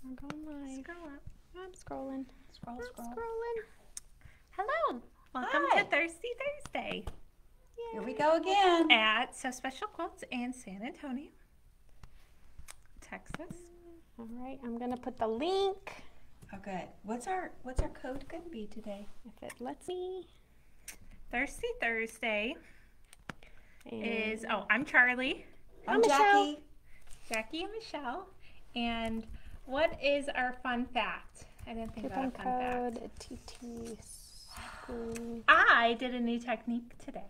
We're going live. Scroll up. I'm scrolling. Scroll. Scrolling. Hello. Welcome Hi. to Thirsty Thursday Here we go again. at So Special Quilts in San Antonio, Texas. All right, I'm gonna put the link Oh, good. What's our code going to be today? if it lets me. Thirsty Thursday And is, I'm Charli, I'm Michelle. Jackie. and Michelle. And what is our fun fact? I didn't think coupon about a fun fact. code TT School. I did a new technique today.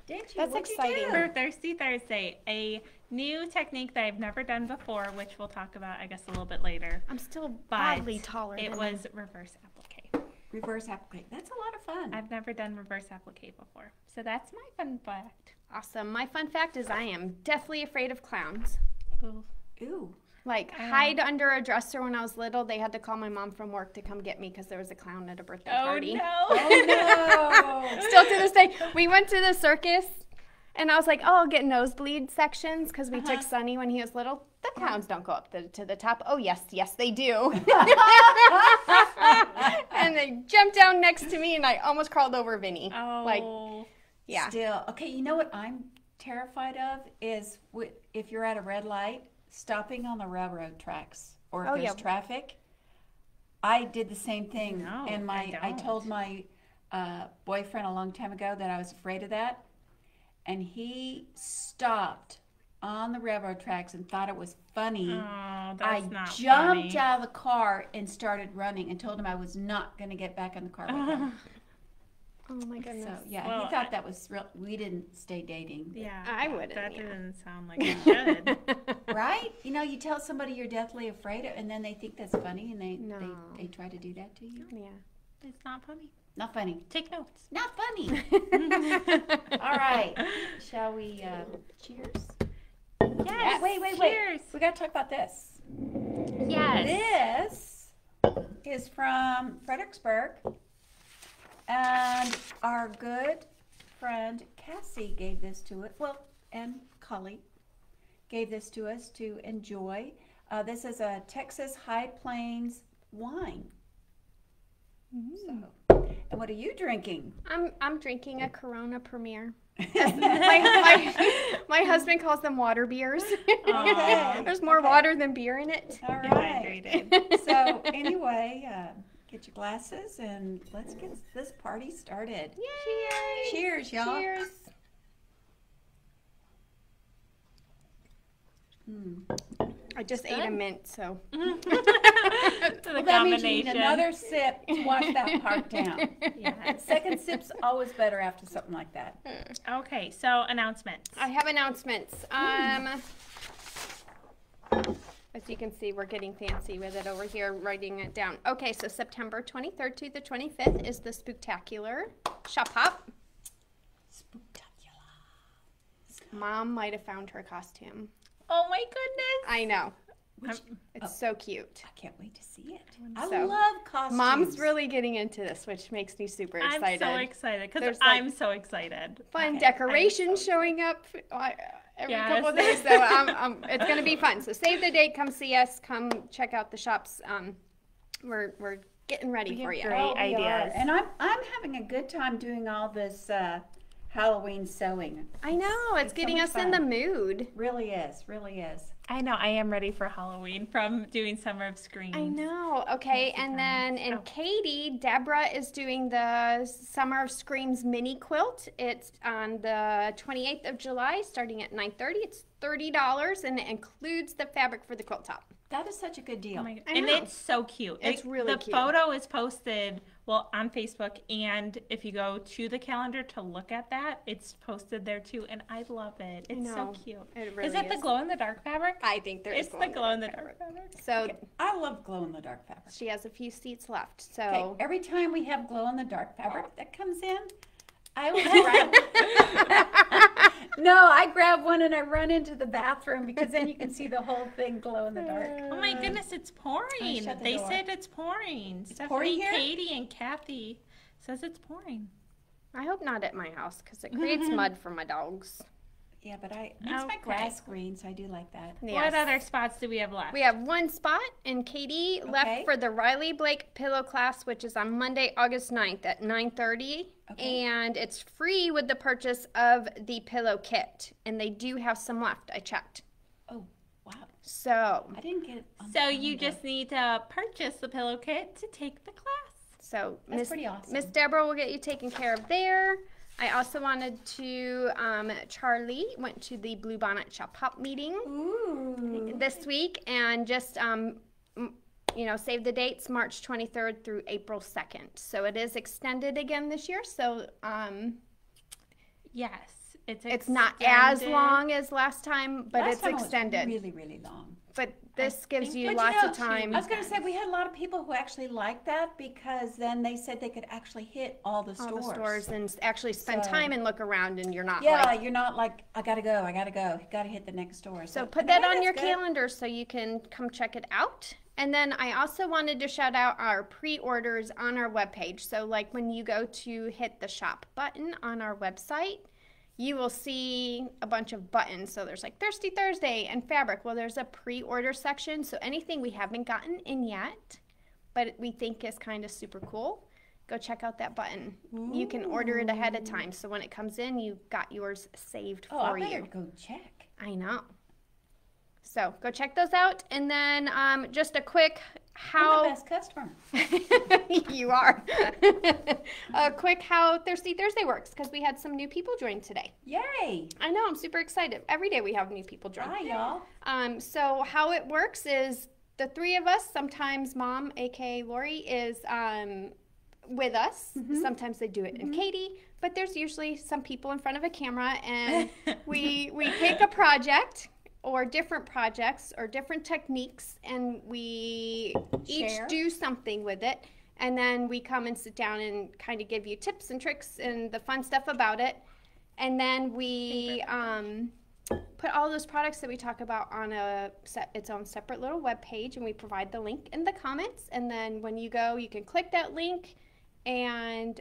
Did you? That's What'd you exciting. do? For Thirsty Thursday, a new technique that I've never done before, which we'll talk about, I guess, a little bit later. I'm still But oddly taller. it than was reverse applique. Reverse applique. That's a lot of fun. I've never done reverse applique before. So that's my fun fact. awesome. My fun fact is I am deathly afraid of clowns. Ooh. Ooh. Like hide under a dresser when I was little. They had to call my mom from work to come get me because there was a clown at a birthday party. No. Oh no. Still to this day, we went to the circus, and I was like, "Oh, I'll get nosebleed sections," because we took Sonny when he was little. The clowns don't go up to the top. Oh yes, they do. And they jumped down next to me, and I almost crawled over Vinny. Oh. Like, yeah. Still, okay. You know what I'm terrified of is if you're at a red light, stopping on the railroad tracks or if Oh, there's yeah. traffic. I did the same thing, No, and I don't. told my boyfriend a long time ago that I was afraid of that, and he stopped on the railroad tracks and thought it was funny. Oh, that's I not jumped funny. out of the car and started running and told him I was not going to get back in the car with him. Oh my goodness. So yeah, Well, he thought that was real. We didn't stay dating, Yeah, I wouldn't, That yeah. didn't sound like it should. right? You know, you tell somebody you're deathly afraid of, and then they think that's funny, and No. they try to do that to you. Yeah. It's not funny. Not funny. Take notes. Not funny. All right. Shall we cheers? Yes. Wait. Cheers. We got to talk about this. Yes. This is from Fredericksburg, and our good friend Cassie gave this to it. Well, and Collie gave this to us to enjoy. This is a Texas High Plains wine. So, and what are you drinking? I'm drinking a Corona Premier. my husband calls them water beers. Aw. There's more water than beer in it. All Get right. hydrated. So anyway, get your glasses and let's get this party started. Yay! Cheers, y'all. Cheers. I just ate a good. mint, so. The Well, that means you need combination. another sip to wash that part down. Yeah. Second sip's always better after something like that. Okay, so announcements. I have announcements. As you can see, we're getting fancy with it over here, writing it down. Okay, so September 23rd to the 25th is the Spooktacular Shop Hop. Spooktacular. Mom might have found her costume. Oh my goodness. I know. Which, It's so cute. I can't wait to see it. I So, love costumes. Mom's really getting into this, which makes me super excited. I'm so excited because There's, like, I'm so excited. Fun Okay. decorations showing up every Yes. couple of days, so it's going to be fun. So save the date, come see us, come check out the shops. We're getting ready We for have you. great Oh, we are. ideas. And I'm having a good time doing all this Halloween sewing. I know, it's so getting much us in the fun. mood. Really is. Really is. I know. I am ready for Halloween from doing Summer of Screams. I know. Okay, and then in Katy, Deborah is doing the Summer of Screams mini quilt. It's on the 28th of July, starting at 9:30. It's $30, and it includes the fabric for the quilt top. That is such a good deal. Oh my God. I And know. it's so cute. It's really the cute. The photo is posted, on Facebook, and if you go to the calendar to look at that, it's posted there too, and I love it. It's so know. cute. It really is it the is. glow-in-the-dark fabric? I think there is It's the glow-in-the-dark fabric. So I love glow in the dark fabric. she has a few seats left. So Okay, every time we have glow in the dark fabric that comes in, I will grab No, I grab one and I run into the bathroom because then you can see the whole thing glow in the dark. Oh my goodness, it's pouring. shut the They door. said it's pouring. Stephanie, pouring here? Katie, and Kathy says it's pouring. I hope not at my house because it creates mud for my dogs. Yeah, but it's my Okay. grass green, so I do like that. What Yes. other spots do we have left? We have one spot, and Katie Okay. left for the Riley Blake pillow class, which is on Monday, August 9th at 9:30. Okay. And it's free with the purchase of the pillow kit. And they do have some left. I checked. Oh, wow. So, I didn't get it on So the you calendar. just need to purchase the pillow kit to take the class. That's pretty awesome. Miss Deborah will get you taken care of there. I also wanted to, Charli went to the Blue Bonnet Shop Hop meeting Ooh. this week and just, save the dates March 23rd through April 2nd. So it is extended again this year. So Yes, it's not as extended. long as last time, but Last it's time it was extended. really, really long. But this gives think- you But lots of she- time. I was going to say, we had a lot of people who actually liked that because then they said they could actually hit all the all stores. the stores and actually spend So- time and look around, and you're not Yeah, like. you're not like, I gotta go. You gotta hit the next store. So I put think that on that's your good. calendar so you can come check it out. And then I also wanted to shout out our pre-orders on our webpage. So like when you go to hit the shop button on our website, you will see a bunch of buttons. So there's like Thirsty Thursday and fabric. Well, there's a pre-order section. So anything we haven't gotten in yet, but we think is kind of super cool, go check out that button. You can order it ahead of time. So when it comes in, you've got yours saved Oh, I for better you. go check. I know. So go check those out. And then just a quick I'm how the best customer. you are. A quick how Thirsty Thursday works because we had some new people join today. Yay! I know, I'm super excited. Every day we have new people join. Hi, y'all. So how it works is the three of us, sometimes Mom, aka Lori, is with us. Sometimes they do it in Katie, but there's usually some people in front of a camera, and we pick a project or different projects or different techniques, and we each Share. do something with it, and then we come and sit down and kind of give you tips and tricks and the fun stuff about it, and then we put all those products that we talk about on its own separate little web page, and we provide the link in the comments, and then when you go, you can click that link and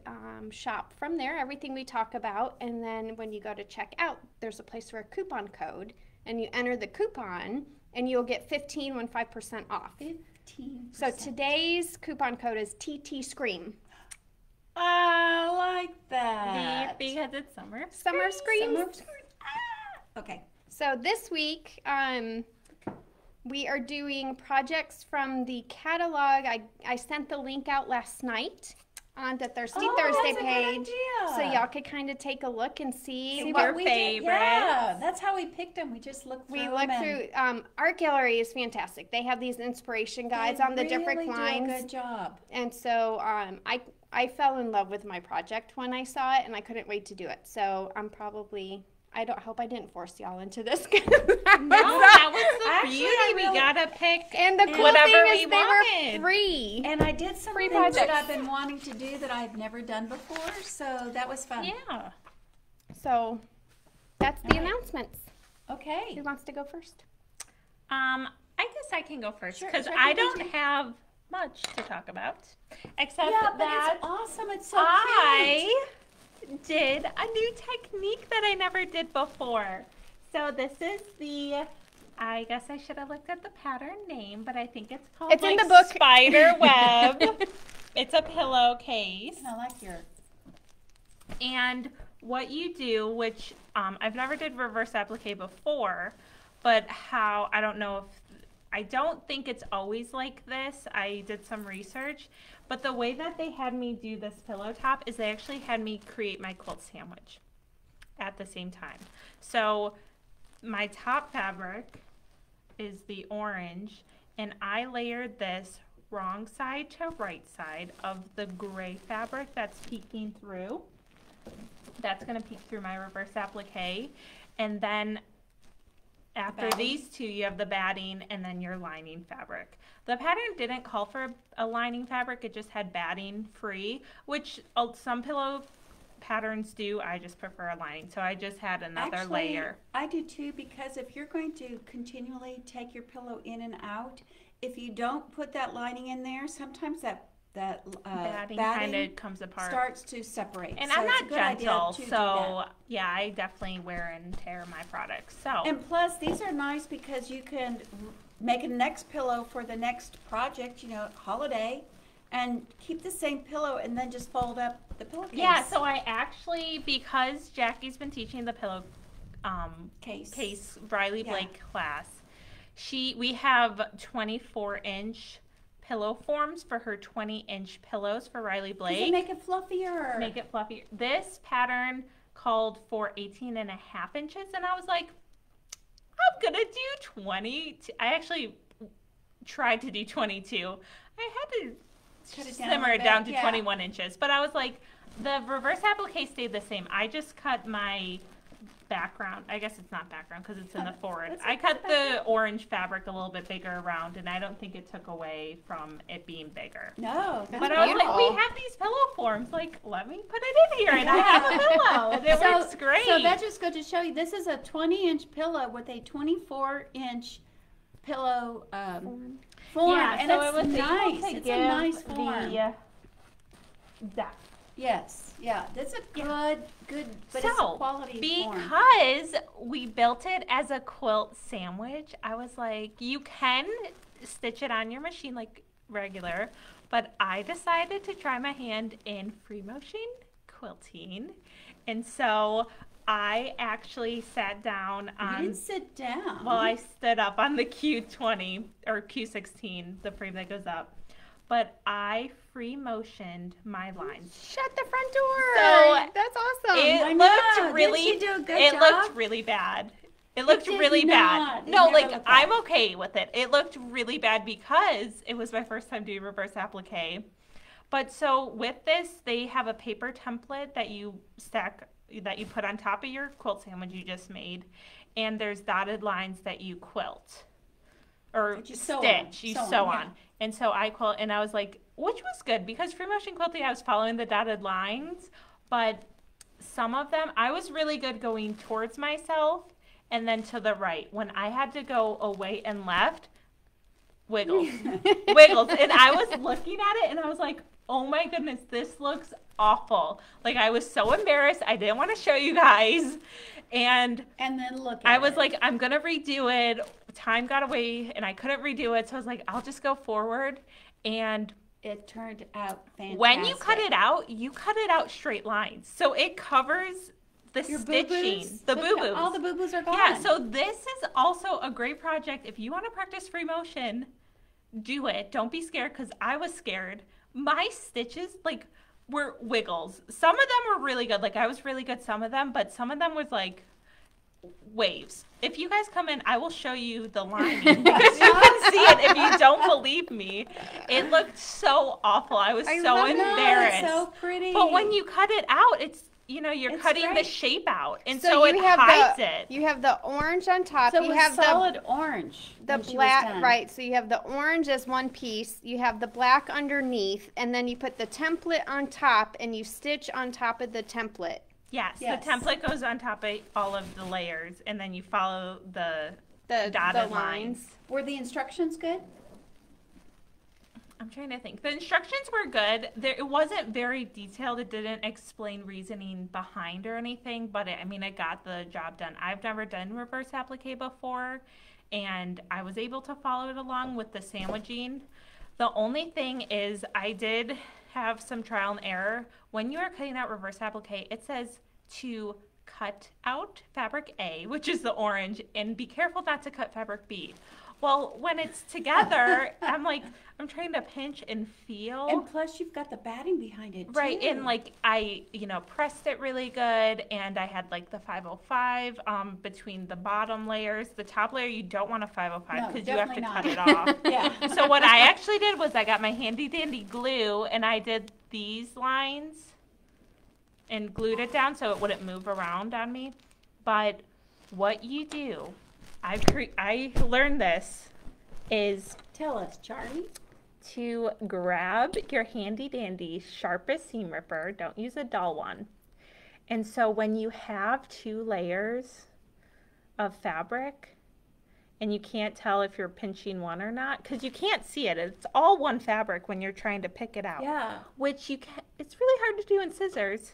shop from there, everything we talk about, and then when you go to check out, there's a place for a coupon code, and you enter the coupon, and you'll get 15% off. 15%. So today's coupon code is TT Scream. I like that. Because it's summer. Summer Screams. Summer scream. Ah! Okay. So this week, we are doing projects from the catalog. I sent the link out last night on the Thirsty Thursday that's a good page. idea. So y'all could kind of take a look and see See what your we did. favorites. Yeah, that's how we picked them. We just looked through we them look and through. Art Gallery is fantastic. They have these inspiration guides they on the different really do lines. a good job. And so I fell in love with my project when I saw it, and I couldn't wait to do it. So I hope I didn't force y'all into this. No, that was the Actually, beauty. I We really- gotta pick And the cool whatever thing we is they wanted. were free. And I did some Free things that projects. I've been wanting to do that I've never done before, so that was fun. Yeah. So that's the All right. announcements. Okay. Who wants to go first? I guess I can go first Sure, because sure, I you can don't do. have much to talk about, except Yeah, but that it's awesome. It's so I did a new technique that I never did before. So this is I guess I should have looked at the pattern name, but I think it's called It's in the book. Spider Web. It's a pillowcase. cute. I like your. And what you do, which I've never did reverse applique before, but I don't think it's always like this. I did some research, but the way that they had me do this pillow top is they actually had me create my quilt sandwich at the same time. So my top fabric is the orange, and I layered this wrong side to right side of the gray fabric that's peeking through. That's going to peek through my reverse applique. And then after Batting. these two, you have the batting and then your lining fabric. The pattern didn't call for a lining fabric. It just had batting free, which some pillow patterns do. I just prefer a lining. So I just had another Actually, layer. I do too, because if you're going to continually take your pillow in and out, if you don't put that lining in there, sometimes that batting kind of comes apart. Starts to separate. And so I'm it's a not good idea gentle, to do so that. yeah, I definitely wear and tear my products. So And plus, these are nice because you can make a next pillow for the next project, holiday, and keep the same pillow and then just fold up the pillowcase. yeah, so I actually, because Jackie's been teaching the pillow case Riley Blake class, we have 24-inch pillow forms for her 20-inch pillows for Riley Blake. Does it make it fluffier? Make it fluffier. This pattern called for 18.5 inches, and I was like, I'm gonna do 20. I actually tried to do 22. I had to simmer it down to 21 inches, but I was like, the reverse applique stayed the same. I just cut my background. I guess it's not background because it's in the forward. I cut the orange fabric a little bit bigger around, and I don't think it took away from it being bigger. No, but I was like, we have these pillow forms. Like, let me put it in here, and I have a pillow, and it works great. So that just goes to show you, this is a 20-inch pillow with a 24-inch pillow form, yeah, and so it's it was nice. It's a nice form. Depth. Yes, yeah, that's a good, but it's a quality form. Because we built it as a quilt sandwich, I was like, you can stitch it on your machine like regular, but I decided to try my hand in free motion quilting, and so I actually sat down on. You didn't sit down. Well, I stood up on the Q20 or Q16, the frame that goes up. But I free motioned my lines. Shut the front door. So that's awesome. It looked really. Didn't she do a good it job? Looked really bad. It looked really bad. No, like I'm okay with it. It looked really bad because it was my first time doing reverse applique. But so with this, they have a paper template that you put on top of your quilt sandwich you just made, and there's dotted lines that you quilt or stitch. You sew on. And so I quilt, and I was like, which was good because free motion quilting, I was following the dotted lines, but some of them, I was really good going towards myself and then to the right. When I had to go away and left, wiggles. And I was looking at it and I was like, oh my goodness, this looks awful. Like I was so embarrassed. I didn't want to show you guys. And then look at I was like, I'm going to redo it. Time got away and I couldn't redo it. So I was like, I'll just go forward. And it turned out fantastic. When you cut it out straight lines. So it covers the your stitching. Boo-boos? The boo-boos. All the boo-boos are gone. Yeah, so this is also a great project. If you want to practice free motion, do it. Don't be scared because I was scared. My stitches, were wiggles. Some of them were really good. I was really good some of them, but some of them was waves. If you guys come in, I will show you the lining because you can see it if you don't believe me. It looked so awful. I was so embarrassed. It's so pretty. But when you cut it out, it's it's cutting great. the shape out, and so it hides it. You have the orange on top. So you it have was solid orange. The black, right? So you have the orange as one piece. You have the black underneath, and then you put the template on top, and you stitch on top of the template. Yes. The template goes on top of all of the layers, and then you follow the dotted lines. Were the instructions good? I'm trying to think. The instructions were good. It wasn't very detailed. It didn't explain reasoning behind or anything, but it got the job done. I've never done reverse applique before, and I was able to follow it along with the sandwiching. The only thing is I did have some trial and error. When you are cutting out reverse applique, it says to cut out fabric A, which is the orange, and be careful not to cut fabric B. Well, when it's together, I'm trying to pinch and feel. And plus you've got the batting behind it too. Right, and I, pressed it really good, and I had the 505 between the bottom layers. The top layer, you don't want a 505 because you have to cut it off. Yeah. So what I actually did was I got my handy dandy glue, and I did these lines and glued it down so it wouldn't move around on me. But what you do, I learned this, is tell us, Charlie, to grab your handy dandy sharpest seam ripper. Don't use a dull one. And so when you have 2 layers of fabric, and you can't tell if you're pinching one or not because you can't see it. It's all one fabric when you're trying to pick it out. Yeah. Which it's really hard to do in scissors.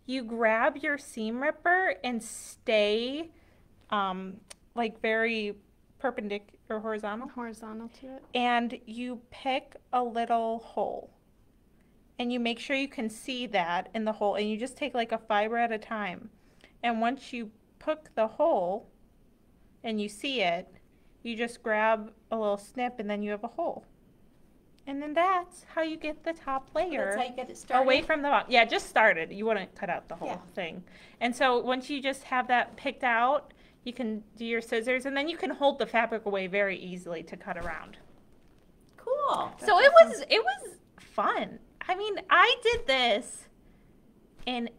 You grab your seam ripper and stay like very perpendicular or horizontal. Horizontal to it. And you pick a little hole. And you make sure you can see that in the hole, and you just take like a fiber at a time. And once you pick the hole and you see it, you just grab a little snip and then you have a hole. And then that's how you get the top layer. That's how you get it started. Away from the bottom. Yeah, just started. You wouldn't cut out the whole Yeah. thing. And so once you just have that picked out, you can do your scissors, and then you can hold the fabric away very easily to cut around. Cool. So it was fun. I mean, I did this in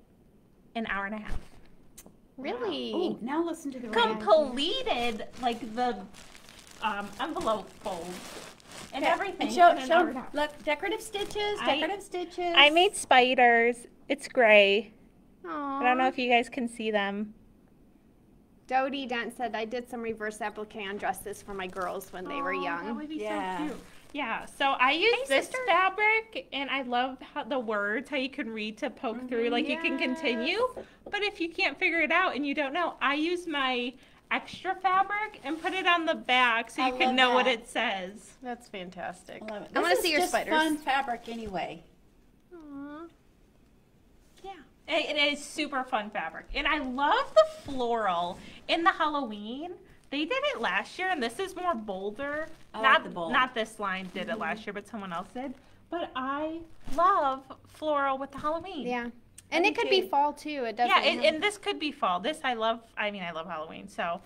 an hour and a half. Really? Oh, now listen to the rain. Completed like the envelope fold and everything. And show, in an hour and a show, half. look, decorative stitches, decorative stitches. I made spiders. It's gray. Aww. I don't know if you guys can see them. Dodie Dent said I did some reverse applique on dresses for my girls when they were young. That would be Yeah. so cute. Yeah, so I use this fabric, and I love how the words, how you can read to poke through, like you can continue. But if you can't figure it out and you don't know, I use my extra fabric and put it on the back so you I can love know what that. it says. That's fantastic. I love it. I want to This see is your just spiders. fun fabric anyway. Aww. Yeah, it is super fun fabric. And I love the floral in the Halloween. They did it last year, and this is more bolder. I like the bold. Not this line did it last year, but someone else did. But I love floral with the Halloween. Yeah. And Me it could be too. fall too. It doesn't. Yeah, have- and this could be fall. This I love Halloween. So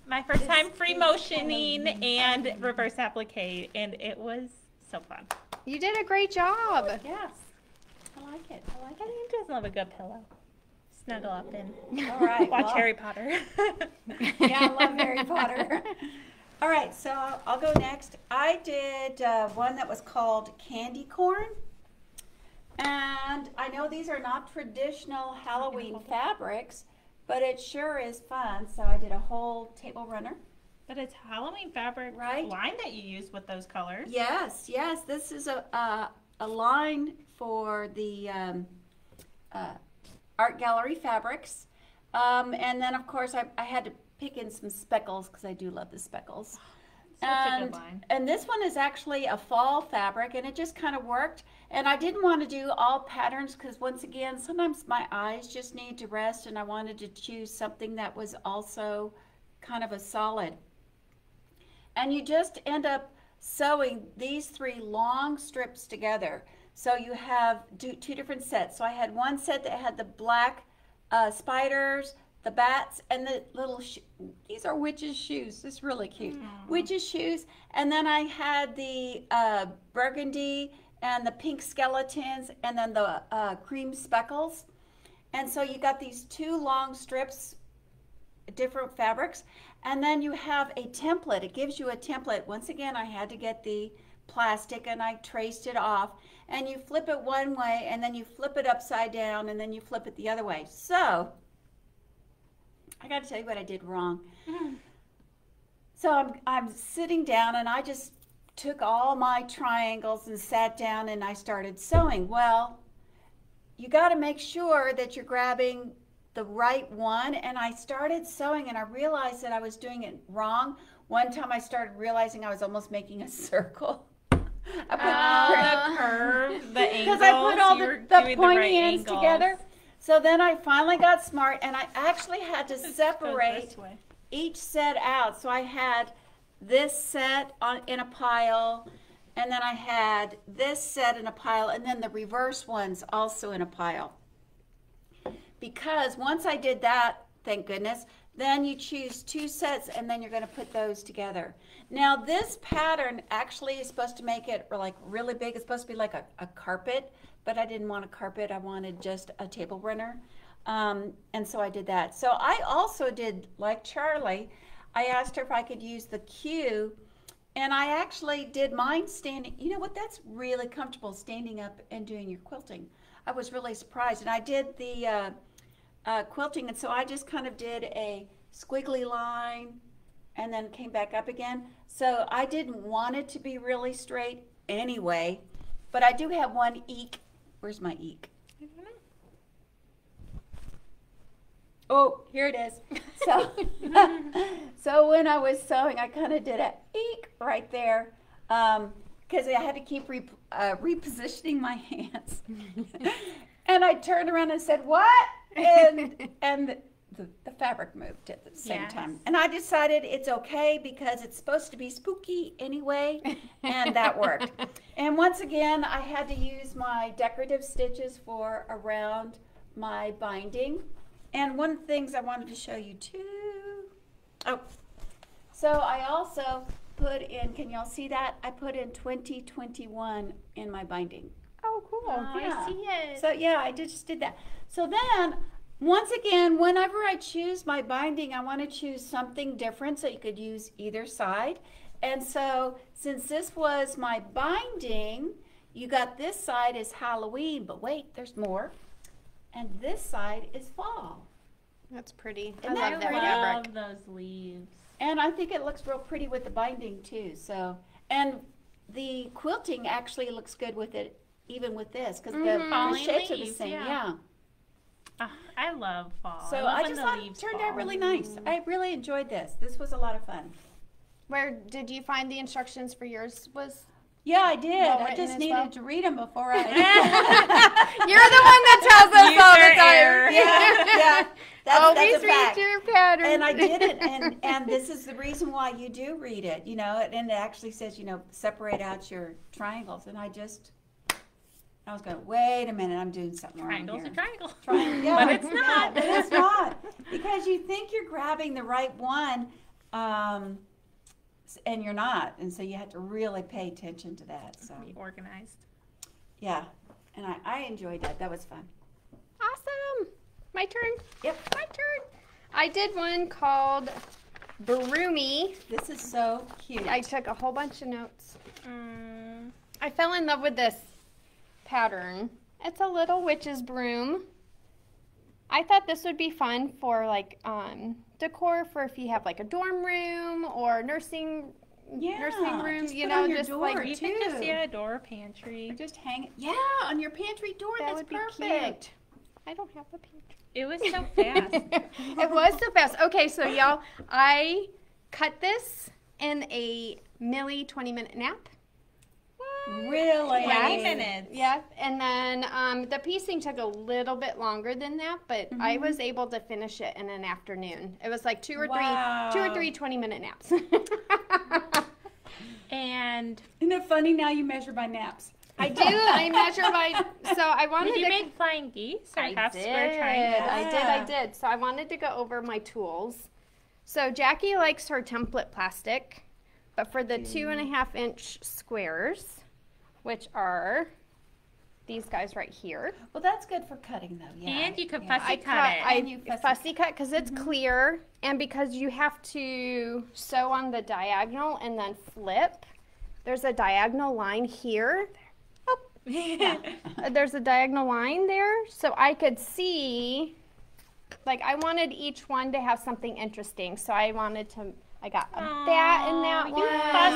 my first time free is motioning Halloween. and reverse applique, and it was so fun. You did a great job. Yes. I like it. I like I think just love a good pillow. Snuggle up and it. All right. watch well, Harry Potter. Yeah, I love Harry Potter. All right, so I'll go next. I did one that was called Candy Corn. And I know these are not traditional Halloween fabrics, but it sure is fun. So I did a whole table runner. But it's Halloween fabric Right. line that you use with those colors. Yes, yes, this is a line for the art gallery fabrics. And then, of course, I had to pick in some speckles because I do love the speckles. Such a good line. And this one is actually a fall fabric, and it just kind of worked. And I didn't want to do all patterns because, once again, sometimes my eyes just need to rest, and I wanted to choose something that was also kind of a solid. And you just end up sewing these three long strips together. So you have two different sets. So I had one set that had the black spiders, the bats, and the little, these are witches' shoes. This is really cute. Witches' shoes. And then I had the burgundy and the pink skeletons, and then the cream speckles. And so you got these two long strips, different fabrics. And then you have a template. It gives you a template. Once again, I had to get the plastic and I traced it off. And you flip it one way, and then you flip it upside down, and then you flip it the other way. So I got to tell you what I did wrong. So I'm sitting down, and I just took all my triangles and sat down, and I started sewing. Well, you got to make sure that you're grabbing the right one, and I started sewing, and I realized that I was doing it wrong. One time I started realizing I was almost making a circle. The curve, the angles. Because I put all you were the doing pointy right ends angles. together. So then I finally got smart, and I actually had to Let's go separate this way. each set out. So I had this set in a pile, and then I had this set in a pile, and then the reverse ones also in a pile. Because once I did that, thank goodness, then you choose two sets, and then you're going to put those together. Now this pattern actually is supposed to make it like really big. It's supposed to be like a carpet, but I didn't want a carpet. I wanted just a table runner. And so I did that. So I also did, like Charli, I asked her if I could use the Q, and I actually did mine standing. You know what? That's really comfortable, standing up and doing your quilting. I was really surprised. And I did the quilting, and so I just kind of did a squiggly line and then came back up again. So I didn't want it to be really straight anyway, but I do have one eek. Where's my eek? I don't know. Oh, here it is. So, so when I was sewing, I kind of did a eek right there because I had to keep repositioning my hands. And I turned around and said, "What?" And the fabric moved at the same time. And I decided it's okay because it's supposed to be spooky anyway, and that worked. And once again, I had to use my decorative stitches for around my binding. And one of the things I wanted to show you too. Oh, so I also put in, can y'all see that? I put in 2021 in my binding. Oh, cool. Oh, Yeah. I see it. So yeah, I just did that. So then, once again, whenever I choose my binding, I want to choose something different so you could use either side. And so, since this was my binding, you got this side is Halloween, but wait, there's more. And this side is fall. That's pretty. Isn't I that love that pretty? fabric. love those leaves. And I think it looks real pretty with the binding too. So, and the quilting actually looks good with it, even with this, because the Falling shapes are the leaves, same. yeah. Yeah. I love fall. So love I when just the thought it leaves turned fall. out really nice. I really enjoyed this. This was a lot of fun. Where did you find the instructions for yours? Was Yeah, I did. Well I written just as needed well. to read them before I. you're the one that tells us all the User time. error. yeah. That's Always a fact. read your pattern. And I did it, and this is the reason why you do read it, you know, and it actually says, you know, separate out your triangles. And I was going, wait a minute, I'm doing something wrong Triangle's here. a triangle. Yeah, But it's not. But it's not. Because you think you're grabbing the right one, and you're not. And so you have to really pay attention to that. So, Be organized. yeah. And I enjoyed that. That was fun. Awesome. My turn. Yep. My turn. I did one called Broomy. This is so cute. I took a whole bunch of notes. I fell in love with this pattern. It's a little witch's broom. I thought this would be fun for like decor for if you have like a dorm room or nursing room, just you put know, on your just door, like You too. can just, yeah, door, pantry. Just hang it. Yeah, on your pantry door. that That's would be perfect. cute. I don't have a pantry. It was so fast. It was so fast. Okay, so y'all, I cut this in a Millie 20-minute nap. Really? 20 minutes. Yeah, and then the piecing took a little bit longer than that, but I was able to finish it in an afternoon. It was like two or three 20-minute naps. And Isn't it funny now you measure by naps? I do. I measure by. So I wanted did you to make flying geese or I half did. square triangles? I did. So I wanted to go over my tools. So Jackie likes her template plastic, but for the 2.5-inch squares, which are these guys right here. Well, that's good for cutting, though. Yeah. And you could Yeah. fussy cut it. I fussy cut because it's clear, and because you have to sew on the diagonal and then flip. There's a diagonal line here. Oh, there's a diagonal line there, so I could see. Like I wanted each one to have something interesting, so I wanted to. I got a bat in that You one.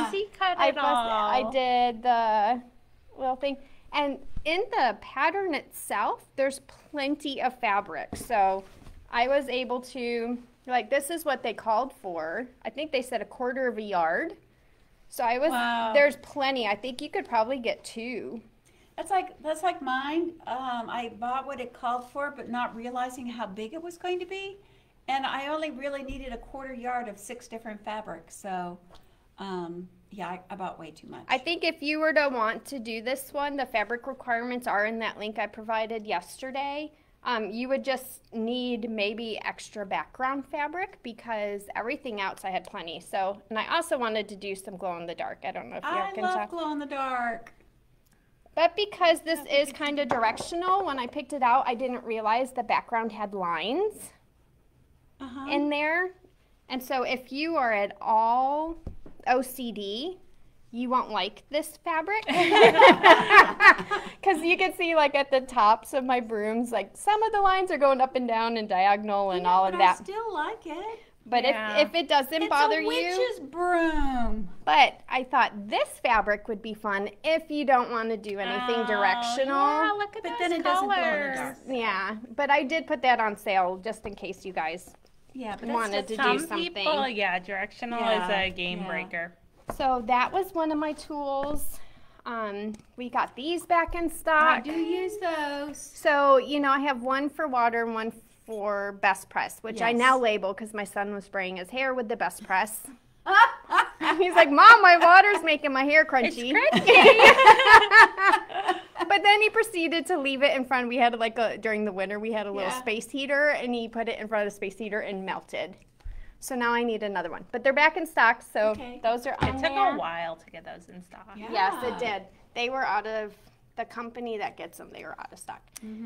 fussy cut it all. I did the little thing. And in the pattern itself, there's plenty of fabric. So I was able to, like, this is what they called for. I think they said 1/4 yard. So I was, there's plenty. I think you could probably get 2. That's like mine. I bought what it called for, but not realizing how big it was going to be, and I only really needed 1/4 yard of 6 different fabrics. So, yeah, I bought way too much. I think if you were to want to do this one, the fabric requirements are in that link I provided yesterday. You would just need maybe extra background fabric because everything else I had plenty. So, and I also wanted to do some glow in the dark. I don't know if you I can love tell. glow in the dark. But because this is kind of directional, when I picked it out, I didn't realize the background had lines in there. And so if you are at all OCD, you won't like this fabric. Because you can see like at the tops of my brooms, like some of the lines are going up and down and diagonal and all of but that. I still like it. But Yeah. if it doesn't bother It's a you, witch's broom. but I thought this fabric would be fun if you don't want to do anything Oh, directional. Yeah, look at But those then it doesn't glow in the colors. dark. Yeah, but I did put that on sale just in case you guys Yeah, but wanted that's to just, do something. People, yeah, directional Yeah, is a game yeah. breaker. So that was one of my tools. We got these back in I stock. do use those. So, you know, I have one for water and one for Best Press, which I Yes. now label because my son was spraying his hair with the Best Press. He's like, Mom, my water's making my hair crunchy. But then he proceeded to leave it in front. We had during the winter, we had a little Yeah. space heater, and he put it in front of the space heater and melted. So now I need another one. But they're back in stock, so Okay. those are on It took there. a while to get those in stock. Yeah. Yes, it did. They were out of the company that gets them. They were out of stock.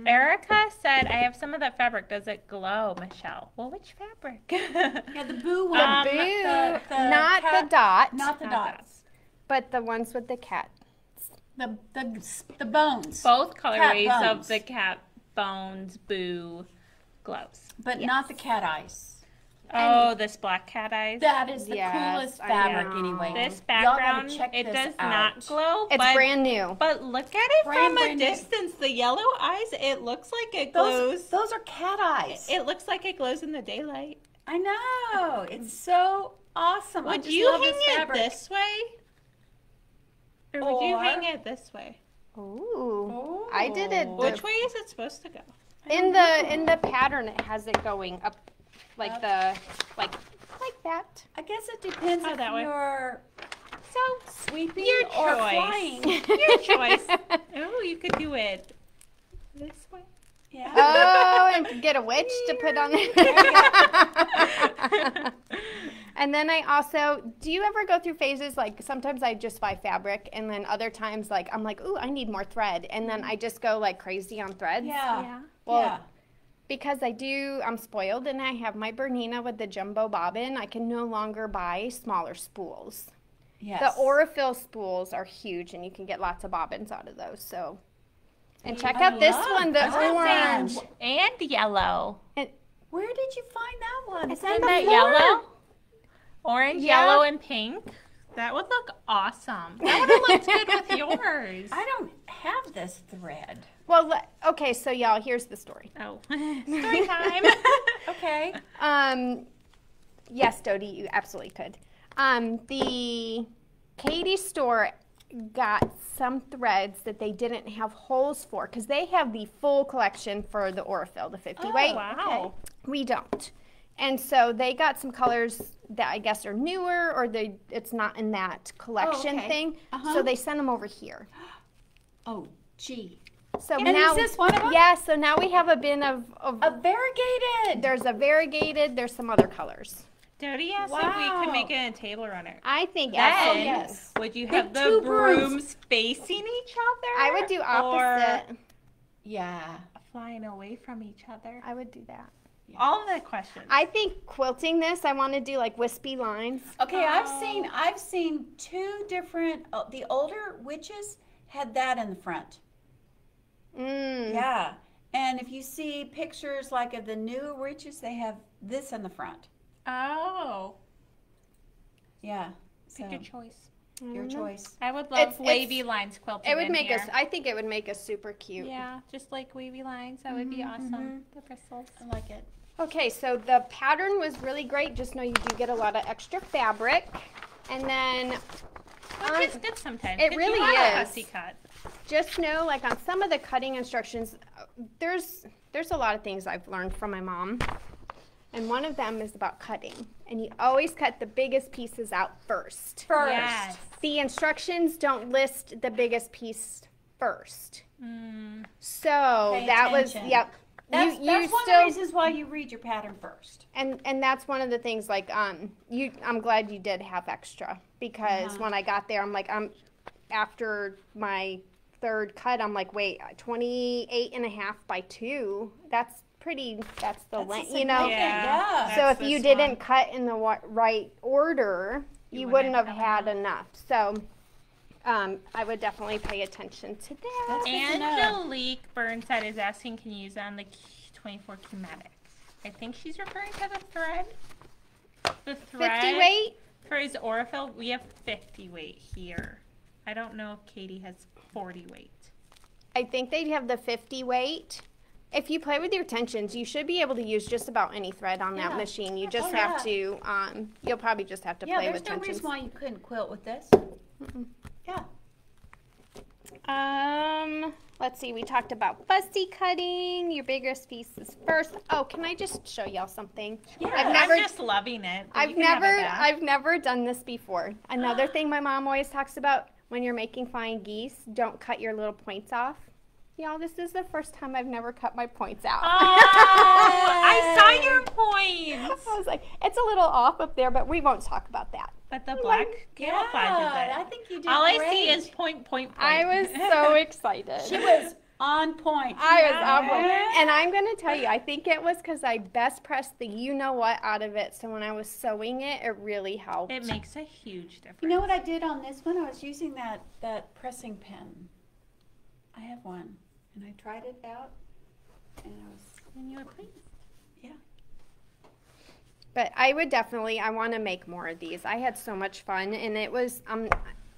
Erica said, I have some of that fabric. Does it glow, Michelle? Well, which fabric? Yeah, the boo one. The the not cat- the dot, Not the Not dots. but the ones with the cat. The bones. Both colorways of bones. the cat bones boo glows. But not the cat eyes. Oh, this black cat eyes. That is the Yes, coolest I fabric know. anyway. This Y'all gotta background, check it this does out. not glow. It's but, brand new. But look at it Brand from a new. distance. The yellow eyes, it looks like it glows. Those are cat eyes. It looks like it glows in the daylight. I know. It's so awesome. I Would just you love hang this it fabric. this way? Or would you Or- hang it this way? Ooh. I did it Which way is it supposed to go? in the pattern. It has it going up like like that. I guess it depends Oh, if that way. you're So, sweeping your or choice. flying. Your choice. Oh, you could do it this way. Yeah. Oh, and get a witch to put on it. And then I also, do you ever go through phases like sometimes I just buy fabric and then other times like I'm like, ooh, I need more thread, and then I just go like crazy on threads. Yeah. Well, Yeah. because I'm spoiled and I have my Bernina with the jumbo bobbin, I can no longer buy smaller spools. Yes. The Aurifil spools are huge and you can get lots of bobbins out of those. So, and check I out this love one, the that. orange. And yellow. Where did you find that one? It's Is in that the That floor. yellow? Orange, Yeah. yellow, and pink. That would look awesome. That would have looked good with yours. I don't have this thread. Well, okay, so y'all, here's the story. Oh, story time. Okay. Yes, Dodie, you absolutely could. The Katie store got some threads that they didn't have holes for because they have the full collection for the Aurifil, the 50 weight. Wow. We don't. And so they got some colors that I guess are newer or it's not in that collection okay. thing. Uh-huh. So they sent them over here. Oh, gee. So And now, is this one of them? yeah, so now we have a bin of A variegated. there's a variegated, there's some other colors. Dodie asked if we Wow. could make it a table runner. I think Then, absolutely. yes. would you Big have the two brooms. brooms facing each other? I would do opposite. Yeah. Or flying away from each other? I would do that. All of the questions. I think quilting this, I want to do like wispy lines. Okay, I've seen two different. The older witches had that in the front. Mm. Yeah, and if you see pictures like of the new witches, they have this in the front. Oh, Yeah. pick So your choice. your choice. I would love It's- wavy lines quilted It would in make here. us. I think it would make us super cute. Yeah, just like wavy lines. That would be awesome. The bristles. I like it. Okay, so the pattern was really great. Just know you do get a lot of extra fabric, and then Which is good sometimes. it 'cause really you want a is. fussy cut. just know like on some of the cutting instructions, there's a lot of things I've learned from my mom, and one of them is about cutting. And you always cut the biggest pieces out first. First. Yes. The instructions don't list the biggest piece first. Mm. So Pay that was, attention. yep. That's one of the reasons why you read your pattern first. and that's one of the things like I'm glad you did have extra because Uh-huh. when I got there I'm after my third cut I'm like, wait, 28 and a half by 2, that's the length, you know. Yeah. So if That's you this didn't one. cut in the right order, you wouldn't have had enough. So I would definitely pay attention to that. That's good to know. Angelique Burnside is asking, can you use it on the 24 Qmatics? I think she's referring to the thread. The thread 50 weight? for his Aurifil, we have 50 weight here. I don't know if Katie has 40 weight. I think they'd have the 50 weight. If you play with your tensions, you should be able to use just about any thread on that machine. You just have to, you'll probably just have to play with tensions. There's no reason why you couldn't quilt with this. Yeah. Let's see, we talked about fussy cutting. Your biggest piece is first. Oh, can I just show y'all something? Yeah. I'm just loving it. I've never done this before. Another thing my mom always talks about when you're making flying geese, don't cut your little points off. Y'all, this is the first time I've never cut my points out. Oh, I saw your points. I was like, it's a little off up there, but we won't talk about that. But the black camouflages it. I think you did All great. I see is point. I was so excited. She was on point. I was on point. And I'm going to tell you, I think it was because I best pressed the you-know-what out of it. So when I was sewing it, it really helped. It makes a huge difference. You know what I did on this one? I was using that pressing pen. I have one. And I tried it out. And you were pleased. Yeah. But I would definitely, I want to make more of these. I had so much fun. And it was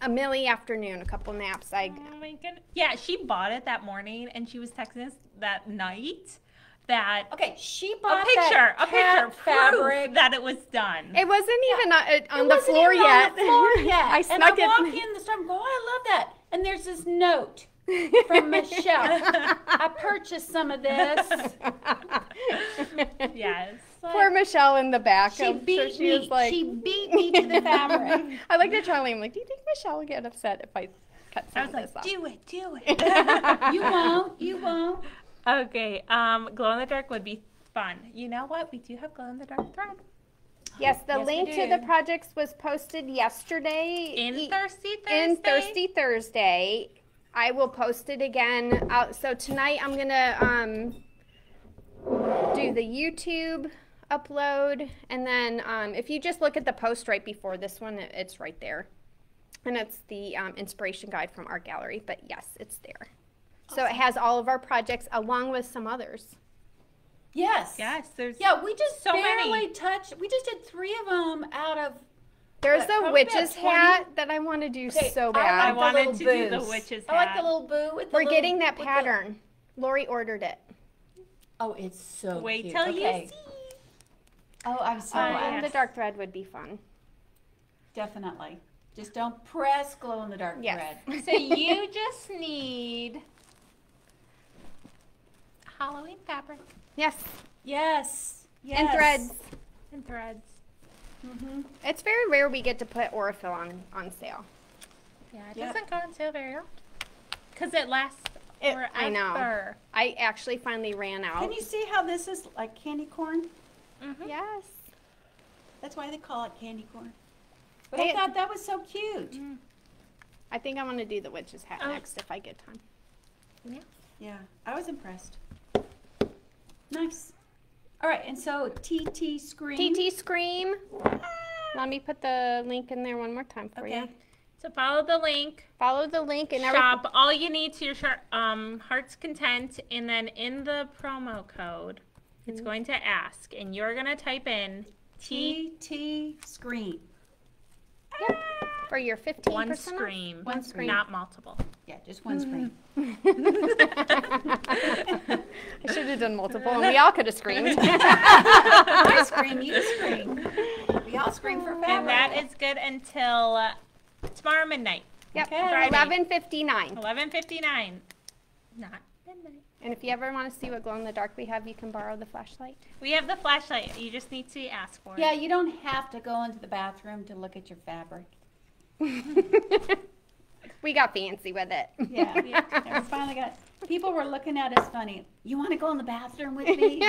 a Millie afternoon, a couple naps. Oh my goodness. Yeah, she bought it that morning and she was texting us that night that okay, she bought a picture fabric proof that it was done. It wasn't even on the floor yet. On the floor yet. I and snuck I walk it. in the store and go, oh, I love that. And there's this note from Michelle. I purchased some of this. Yes. Poor Michelle in the back. She beat me. She beat me to the fabric. I looked at Charli. I'm like, do you think Michelle will get upset if I cut some of this off? Do it. You won't. Okay, glow in the dark would be fun. You know what? We do have glow in the dark thread. Yes, the Yes, link we to do. the projects was posted yesterday. In Thirsty Thursday. In Thirsty Thursday. I will post it again. So tonight I'm gonna do the YouTube upload, and then if you just look at the post right before this one, it's right there, and it's the inspiration guide from Art Gallery. But yes, it's there. So it has all of our projects along with some others. Yes. Yes, there's we just so barely many. touched. We just did 3 of them out of. There's Probably a witch's about 20. hat that I want to do Okay, so I bad. I like wanted the to little do the boos. witch's I like hat. the little boo with the We're little, getting that with pattern. Lori ordered it. Oh, it's so Wait cute. till Okay. you see. Oh, I'm so Oh, glad. yes. The dark thread would be fun. Definitely. Just don't press glow in the dark Yes. thread. So you just need Halloween fabric Yes, Yes. Yes. and threads. and threads. Mm-hmm. It's very rare we get to put Aurifil on sale. Yeah, it Yep. doesn't go on sale very often. Because it lasts forever. I know. I actually finally ran out. Can you see how this is like candy corn? Mm-hmm. Yes. That's why they call it candy corn. But Hey, I thought that was so cute. I think I want to do the witch's hat Oh. next if I get time. Yeah, I was impressed. Nice. All right, and so TT Scream. TT Scream. Let me put the link in there one more time for you. Okay. So follow the link. Follow the link and Shop all you need to your heart's content, and then in the promo code, it's going to ask, and you're going to type in TT Scream. for your 15% one off. scream, One scream. not multiple. Yeah, just one scream. I should have done multiple, and we all could have screamed. I scream, you scream. We all scream for fabric. And that is good until tomorrow midnight, Yep, Okay. Friday. 11:59. 11:59. Not midnight. And if you ever want to see what glow in the dark we have, you can borrow the flashlight. We have the flashlight. You just need to ask for Yeah, it. you don't have to go into the bathroom to look at your fabric. We got fancy with it. Yeah, and we finally got. People were looking at us funny. You want to go in the bathroom with me?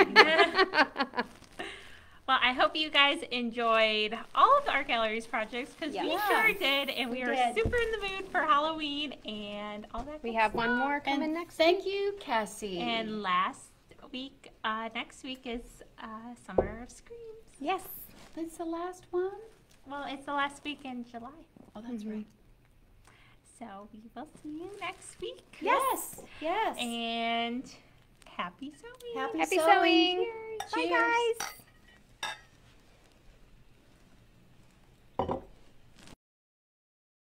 Well, I hope you guys enjoyed all of the Art Gallery's projects because we Yes. sure did, and we are did. super in the mood for Halloween and all that. We good have one stuff. more coming And next. thank you, Cassie. And next week is Summer of Screams. Yes. That's the last one? Well, it's the last week in July, Oh, that's right. so we will see you next week. Yes, yes. And happy sewing. Happy Happy sewing. sewing. Cheers. Bye, Cheers. guys.